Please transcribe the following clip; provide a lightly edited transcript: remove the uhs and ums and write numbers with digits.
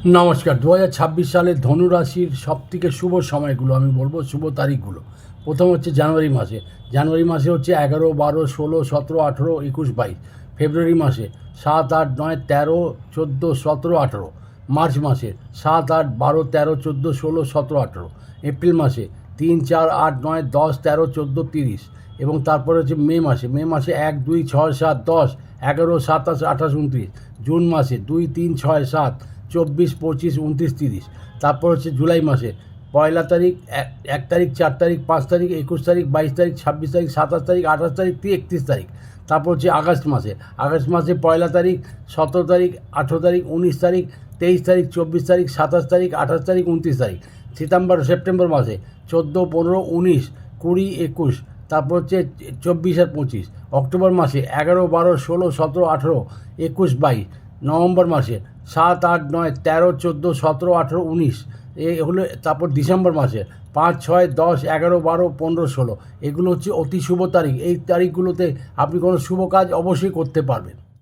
নমস্কার। 2026 সালের ধনুরাশির সবথেকে শুভ সময়গুলো আমি বলবো, শুভ তারিখগুলো। প্রথম হচ্ছে জানুয়ারি মাসে হচ্ছে 11, 12, 16, 17, 18, 21, 22। ফেব্রুয়ারি মাসে 7, 8, 9, 13, 14, 17, 18। মার্চ মাসে 7, 8, 12, 13, 14, 16, 17, 18। এপ্রিল মাসে 3, 4, 8, 9, 10, 13, 14, 30। এবং তারপরে হচ্ছে মে মাসে 1, 2, 6, 7, 10, 11, 27, 28, 29। জুন মাসে 2, 3, 6, 7, 24, 25, 29, 30। তারপর হচ্ছে জুলাই মাসে 1 তারিখ, 1 তারিখ, 4 তারিখ, 5 তারিখ, 21 তারিখ, 22 তারিখ, 26 তারিখ, 27 তারিখ, 28 তারিখ, 31 তারিখ। তারপর হচ্ছে আগস্ট মাসে 1 তারিখ, 17 তারিখ, 18 তারিখ, 19 তারিখ, 23 তারিখ, 24 তারিখ, 27 তারিখ, 28 তারিখ, 29 তারিখ। সেপ্টেম্বর মাসে 14, 15, 19, 20, 21। তারপর হচ্ছে 24 আর 25। অক্টোবর মাসে 11, 12, 16, 17, 18, 21, 22। নভেম্বর মাসে 7, 8, 9, 13, 14, 17, 18, 19। এগুলো। তারপর ডিসেম্বর মাসে 5, 6, 10, 11, 12, 15, 16। এগুলো হচ্ছে অতি শুভ তারিখ। এই তারিখগুলোতে আপনি কোনো শুভ কাজ অবশ্যই করতে পারবেন।